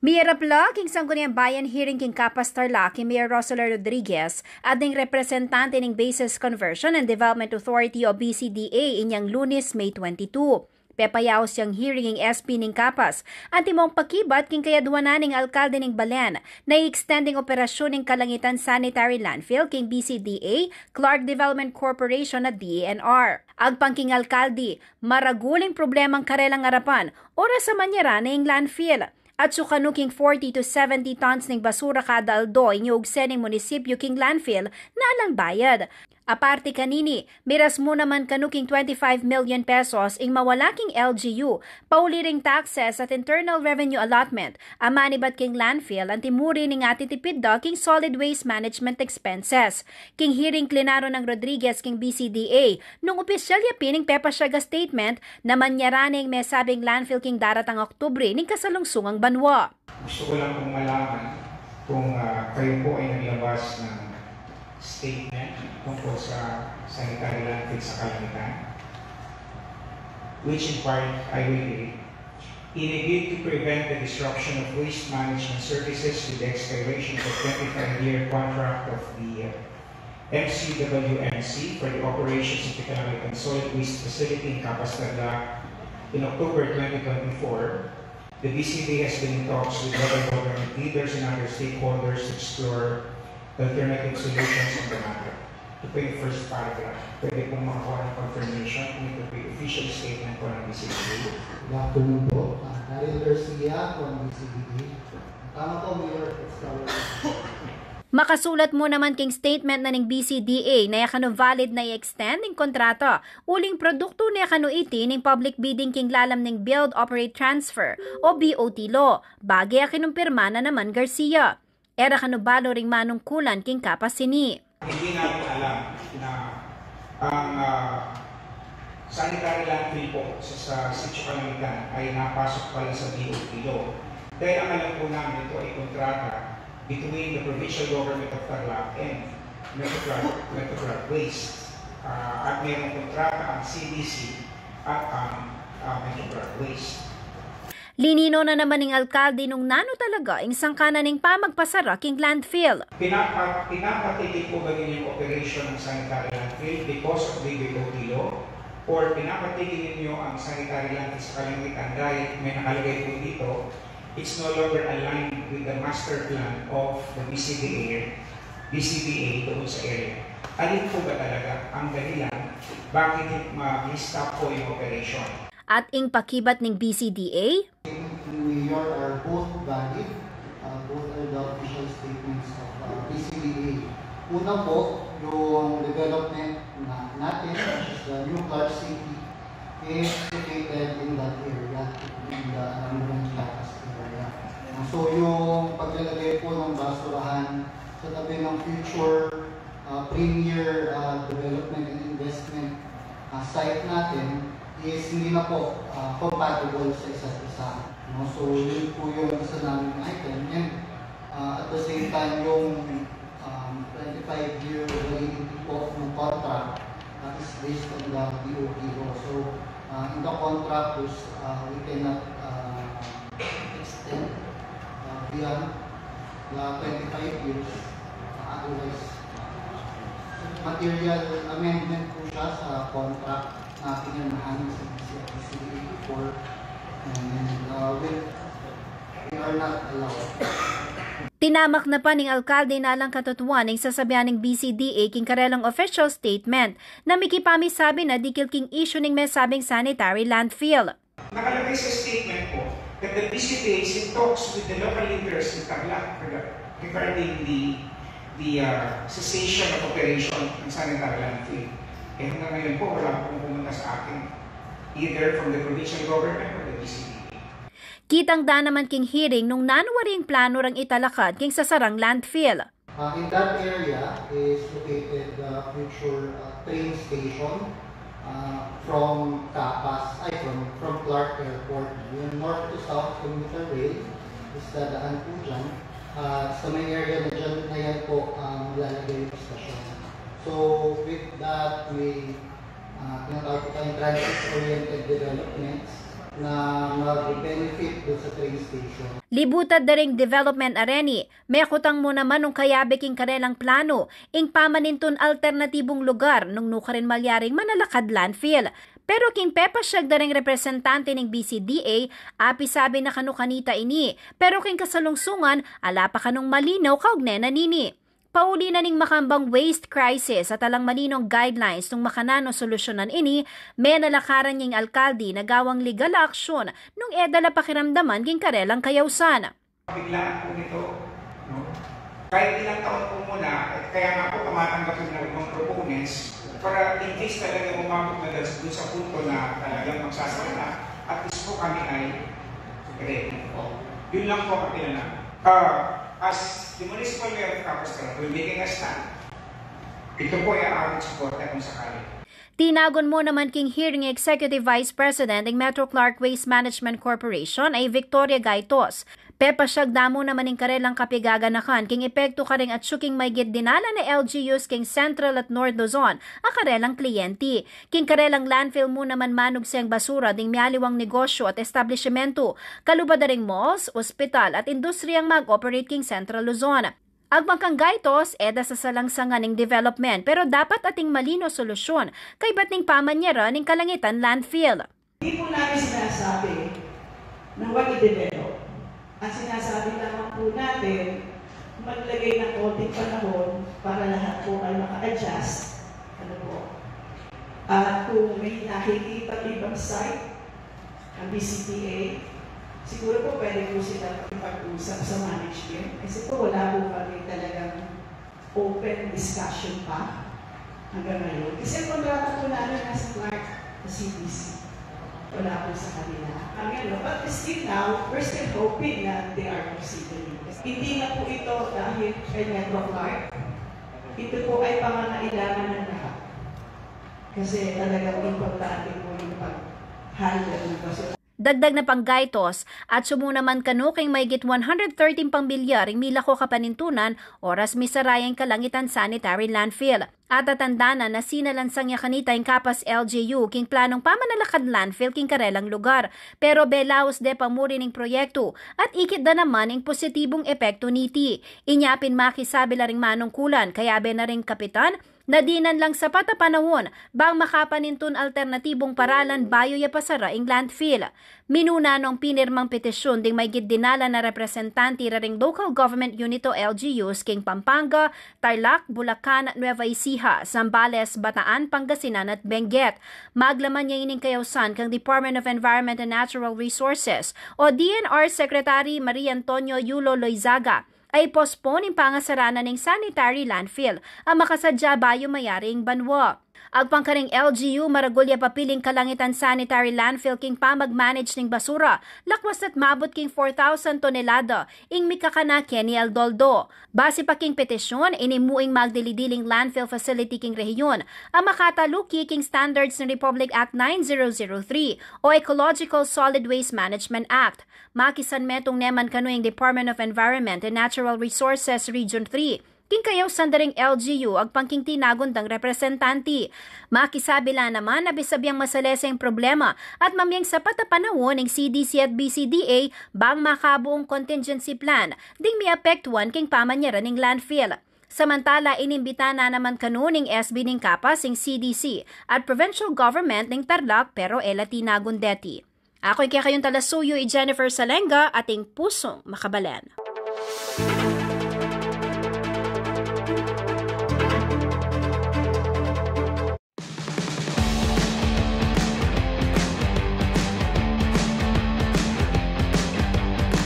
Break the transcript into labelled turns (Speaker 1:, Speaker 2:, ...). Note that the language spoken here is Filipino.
Speaker 1: Mirapla, king Sangguniang Bayan hearing king Kapas Tarlac, king Mayor Rosalie Rodriguez, at ng representante ng Bases Conversion and Development Authority o BCDA inyang Lunes, May 22. Pepayaos siyang hearing ng SP ng Kapas, at timong pakibat king kayaduanan ng alkalde ng Balen na i-extending operasyon ng Kalangitan Sanitary Landfill king BCDA, Clark Development Corporation at DENR. Agpangking alkalde, maraguling problemang karelang arapan, oras sa manyara na yung landfill. At sukano king 40 to 70 tons ng basura kada aldo inyugsen ng munisipyo king landfill na alang bayad. Aparte kanini, miras mo naman kanuking 25 million pesos ing mawalaking LGU, pauliring taxes at internal revenue allotment, amanibat king landfill ang timuri ning atitipid da king solid waste management expenses. King hearing klinaro ng Rodriguez king BCDA, nung opisyal yapining pepasyaga statement na manyaraneng may sabing landfill king daratang Oktubre ning kasalungsungang banwa.
Speaker 2: Gusto ko lang kung malaman kung kayo po ay naglabas ng statement tungkol sa sanitary landfill sa Kalangitan, which in part I will read. In a bid to prevent the disruption of waste management services with the expiration of the 25-year contract of the MCWMC for the operations of the Kalangitan Solid Waste Facility in Kapas Tarlac in October 2024, the BCD has been in talks with other government leaders and other stakeholders to explore alternative solutions on the matter. Ito po yung first paragraph. Pwede pong makakuha ng confirmation kung ito po yung official statement po ng BCD.
Speaker 3: Good afternoon po. Daryl Garcia from BCD. Tama po, Mayor.
Speaker 1: Makasulat mo naman king statement na ng BCDA na yakano valid na i-extend ng kontrata uling produkto na yakano iti ng public bidding king lalam ng Build, Operate, Transfer o BOT law. Bagay akinumpirma na naman Garcia. Era kanubalo ring manungkulan king Kapas sini.
Speaker 2: Hindi natin alam na ang sanitary landfill po sa Sitio Kalangitan ay napasok pala sa BOT law. Dahil ang alam po namin ito ay kontrata between the provincial government of Tarlac and Metroclark Waste. At mayroong kontrata ang CDC at ang Metroclark Waste.
Speaker 1: Linino na naman ng alkalde nung nano talaga ang sangkanan ng pamagpasara king landfill.
Speaker 2: Pinapatigil po ba ninyo yung operation ng sanitary landfill because of the BOT law? Or pinapatigil ninyo ang sanitary landfill sa Kalangitan dahil may nakalagay po dito, it's no longer aligned with the master plan of the BCDA doon sa area. Alin po ba talaga ang dahilan bakit mag-stop po yung operation?
Speaker 1: At ing pakibat ng BCDA?
Speaker 3: Mayor are both valid. Both are the official statements of BCDA. Una po, yung development natin, which is the new Clark City, is located in that area, in the Kapas area. So yung paglalagay po ng basurahan sa tabi ng future premier development and investment site natin is hindi na po compatible sa isa't isa. So yun po yung isa namin item. And at the same time, yung 25-year validity po ng contract is based on the BOT law. So in the contract, we cannot extend beyond the 25 years. Otherwise, material amendment po siya sa contract na pinanahan sa BCDA before, and we are not allowed.
Speaker 1: Tinamak na pa ng alkalde na lang katutuan ng sasabihan ng BCDA king karelang official statement na mikipami sabi na dikil king issue ng may sabing sanitary landfill.
Speaker 2: Nakalagay sa statement po that the BCDA is in talks with the local leaders in Tarlac regarding the cessation of operation ng sanitary landfill. Eh hanggang ngayon po, wala pong pumunta sa akin, either from the provincial government or the BCDA.
Speaker 1: Kitang da naman king hearing nung nanuwaring plano rang italakad king sasarang landfill.
Speaker 3: In that area is located the future train station from Kapas, from Clark Airport. Yung north to south commuter rail is dadaan po dyan. Sa may area na dyan na yan po lalagay yung station. So with that, we tinatawag ko tayong transit-oriented developments na mag-benefit doon sa train station.
Speaker 1: Libutad na ring development areni, may kutang mo naman nung kayabiking kanelang plano, ing pamanintun alternatibong lugar nung nukarin malyaring manalakad landfill. Pero king Pepa siyag na ring representante ng BCDA, api sabi na kanukanita ini, pero king kasalungsungan, ala pa kanong malinaw kaugne na nini. Pauli na ning makambang waste crisis at alang maninong guidelines nung makanano solusyonan ini, may nalakaran niyang alkalde na gawang legal aksyon nung edala pakiramdaman king karelang kayawsan.
Speaker 2: Biglaan po nito, no? Kahit ilang taon po muna, at kaya nga po tumatanggap ng ibang proponents para in case talaga umabot na doon sa punto na talagang magsasala, at least po kami ay ready. Yun lang po ang kailangan. As the Municipal Mayor of Capistrano, we're making a stand. Ito po ay aking support kung sakali.
Speaker 1: Tinagon mo naman king hearing Executive Vice President ng Metro Clark Waste Management Corporation ay Victoria Gaitos. Pepa siyag damo naman ng karelang kapigaganakan king epekto ka ring at syuking may dinala na LGUs king Central at North Luzon ang karelang kliyente. King karelang landfill mo naman manog siyang basura ding mialiwang negosyo at establishmento, kalubad ring malls, ospital at industriyang mag-operate king Central Luzon. Agmangkang Gaitos, eda sa salangsangan ng development pero dapat ating malino solusyon kay ba't ning pamanyara ng Kalangitan landfill.
Speaker 4: Hindi po namin sinasabi na wag i-develop. Ang sinasabi naman po natin, maglagay ng konting panahon para lahat po ay maka-adjust. Ano po? At kung may nakikita ibang site, ang BCDA, siguro po pwede po sila pag-usap sa management. Kasi po wala po kami talagang open discussion pa hanggang ngayon. Kasi ang kontrata po namin nasa Clark, sa CDC. Wala po sa kanila. But still now, we're still hoping na they are proceeding. Hindi na po ito dahil kay Metro Clark. Ito po ay pangangailangan ng lahat. Kasi talagang importante po yung pag-handle ng basura.
Speaker 1: Dagdag na pang Gaitos at sumunaman kanuking maygit 113 pang bilyar ing milako kapanintunan oras misarayang Kalangitan sanitary landfill. At tatandana na sinalansang niya kanita yung kapas LGU king planong pamanalakad landfill king karelang lugar. Pero belaos de pamuri ning proyekto at ikit na naman ang positibong epekto niti. Inyapin makisabi la ring manungkulan kaya na ring kapitan na dinan lang sapat na panahon bang makapanintun alternatibong paralan bayo ya pasara ing landfill. Minuna nung pinirmang petisyon ding may dinala na representante ring local government unit o LGUs king Pampanga, Tarlac, Bulacan, Nueva Ecija, Zambales, Bataan, Pangasinan at Benguet. Maglaman niya ining kayawsan kang Department of Environment and Natural Resources o DNR Secretary Maria Antonio Yulo Loizaga ay postpone ang pangasaranan ng sanitary landfill ang makasadya bayo mayaring banwa. Agpangkaring LGU maragulya papiling Kalangitan sanitary landfill king pamag-manage ning basura, lakwas at mabot king 4,000 tonelada ing mikakana Kenny Aldoldo. Base pa king petisyon, inimuing magdilidiling landfill facility king rehiyon ang makataluki king standards ng Republic Act 9003 o Ecological Solid Waste Management Act. Makisan metong neman kanuing Department of Environment and Natural Resources Region 3. King kayaw sandaring LGU ag pangking tinagundang representanti. Makisabila naman na bisabyang masaleseng problema at mamyang sapat na panahon ng CDC at BCDA bang makabuong contingency plan ding miapektuan king pamanyaran ng landfill. Samantala, inimbita na naman kanuning SB ng Kapas ng CDC at provincial government ng Tarlac pero elati nagundeti. Ako'y kaya kayong talasuyo Jennifer Salenga ating pusong makabalan.